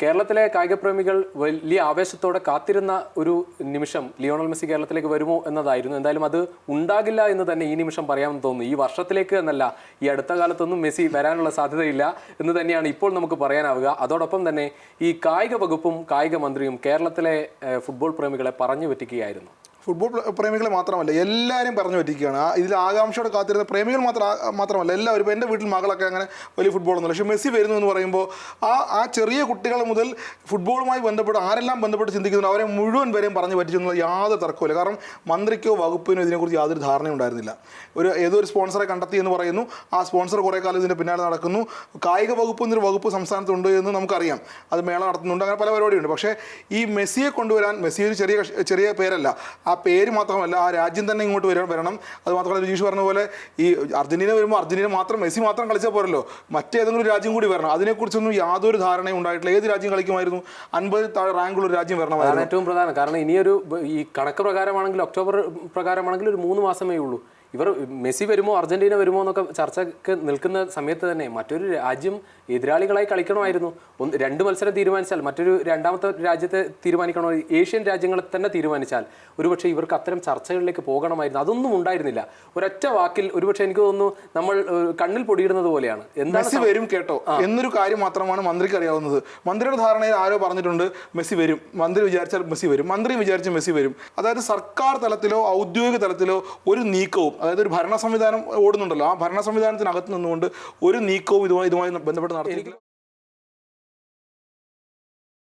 കേരളത്തിലെ കായികപ്രേമികൾ വലിയ ആവേശത്തോടെ കാത്തിരുന്ന ഒരു നിമിഷം ലിയോണൽ മെസ്സി കേരളത്തിലേക്ക് വരുമോ എന്നതായിരുന്നു. എന്തായാലും അത് ഉണ്ടാകില്ല എന്ന് തന്നെ ഈ നിമിഷം പറയാമെന്ന് തോന്നുന്നു. ഈ വർഷത്തിലേക്ക് എന്നല്ല, ഈ അടുത്ത കാലത്തൊന്നും മെസ്സി വരാനുള്ള സാധ്യതയില്ല എന്ന് തന്നെയാണ് ഇപ്പോൾ നമുക്ക് പറയാനാവുക. അതോടൊപ്പം തന്നെ ഈ കായിക വകുപ്പും കായിക മന്ത്രിയും കേരളത്തിലെ ഫുട്ബോൾ പ്രേമികളെ പറഞ്ഞു പറ്റിക്കുകയായിരുന്നു. ഫുട്ബോൾ പ്രേമികളെ മാത്രമല്ല, എല്ലാവരും പറഞ്ഞു പറ്റിക്കുകയാണ്. ഇതിൽ ആകാംക്ഷയോടെ കാത്തിരുന്ന പ്രേമികൾ മാത്രമല്ല എല്ലാവരും. ഇപ്പോൾ എൻ്റെ വീട്ടിൽ മകളൊക്കെ അങ്ങനെ വലിയ ഫുട്ബോളൊന്നുമില്ല, പക്ഷേ മെസ്സി വരുന്നു എന്ന് പറയുമ്പോൾ ആ ചെറിയ കുട്ടികൾ മുതൽ ഫുട്ബോളുമായി ബന്ധപ്പെട്ട് ആരെല്ലാം ബന്ധപ്പെട്ട് ചിന്തിക്കുന്നു അവരെ മുഴുവൻ പേരെയും പറഞ്ഞു പറ്റിച്ചെന്നുള്ള യാതൊരു തർക്കമില്ല. കാരണം മന്ത്രിക്കോ വകുപ്പിനോ ഇതിനെക്കുറിച്ച് യാതൊരു ധാരണയും ഉണ്ടായിരുന്നില്ല. ഏതോ ഒരു സ്പോൺസറെ കണ്ടെത്തി എന്ന് പറയുന്നു, ആ സ്പോൺസർ കുറേ കാലം ഇതിൻ്റെ പിന്നാലെ നടക്കുന്നു. കായിക വകുപ്പ് എന്നൊരു വകുപ്പ് സംസ്ഥാനത്തുണ്ട് എന്ന് നമുക്കറിയാം, അത് മേള നടത്തുന്നുണ്ട്, അങ്ങനെ പല പരിപാടിയുണ്ട്. പക്ഷേ ഈ മെസ്സിയെ കൊണ്ടുവരാൻ, മെസ്സി ഒരു ചെറിയ പേരല്ല, ആ പേര് മാത്രമല്ല ആ രാജ്യം തന്നെ ഇങ്ങോട്ട് വരണം. അത് മാത്രമല്ല രജീഷ് പറഞ്ഞ പോലെ ഈ അർജന്റീന വരുമ്പോൾ അർജന്റീന മാത്രം മെസ്സി മാത്രം കളിച്ചാൽ പോരല്ലോ, മറ്റേതെങ്കിലും രാജ്യം കൂടി വരണം. അതിനെക്കുറിച്ചൊന്നും യാതൊരു ധാരണയും ഉണ്ടായിട്ടില്ല. ഏത് രാജ്യം കളിക്കുമായിരുന്നു? 50 താഴെ റാങ്കുള്ള ഒരു രാജ്യം വരണമായിരുന്നു. ഏറ്റവും പ്രധാനം. കാരണം ഇനിയൊരു ഈ കണക്ക് പ്രകാരമാണെങ്കിൽ ഒക്ടോബർ പ്രകാരമാണെങ്കിൽ ഒരു 3 മാസമേ ഉള്ളൂ. ഇവർ മെസ്സി വരുമോ അർജന്റീന വരുമോ എന്നൊക്കെ ചർച്ചയ്ക്ക് നിൽക്കുന്ന സമയത്ത് തന്നെ മറ്റൊരു രാജ്യം എതിരാളികളായി കളിക്കണമായിരുന്നു. 2 മത്സരം തീരുമാനിച്ചാൽ മറ്റൊരു രണ്ടാമത്തെ രാജ്യത്തെ തീരുമാനിക്കണോ, ഏഷ്യൻ രാജ്യങ്ങളെ തന്നെ തീരുമാനിച്ചാൽ ഒരുപക്ഷെ ഇവർക്ക് അത്തരം ചർച്ചകളിലേക്ക് പോകണമായിരുന്നു. അതൊന്നും ഉണ്ടായിരുന്നില്ല. ഒരൊറ്റ വാക്കിൽ ഒരുപക്ഷെ എനിക്ക് തോന്നുന്നു നമ്മൾ കണ്ണിൽ പൊടിയിടുന്നത് പോലെയാണ്. മെസ്സി വരും കേട്ടോ എന്നൊരു കാര്യം മാത്രമാണ് മന്ത്രിക്ക് അറിയാവുന്നത്. മന്ത്രിയുടെ ധാരണയിൽ ആരോ പറഞ്ഞിട്ടുണ്ട് മെസ്സി വരും, മന്ത്രി വിചാരിച്ചാൽ മെസ്സി വരും, മന്ത്രി വിചാരിച്ച മെസ്സി വരും. അതായത് സർക്കാർ തലത്തിലോ ഔദ്യോഗിക തലത്തിലോ ഒരു നീക്കവും, അതായത് ഒരു ഭരണ സംവിധാനം ഓടുന്നുണ്ടല്ലോ, ആ ഭരണ സംവിധാനത്തിനകത്ത് നിന്നുകൊണ്ട് ഒരു നീക്കവും ഇതുമായി ബന്ധപ്പെട്ട് നടത്തിയിട്ടില്ല.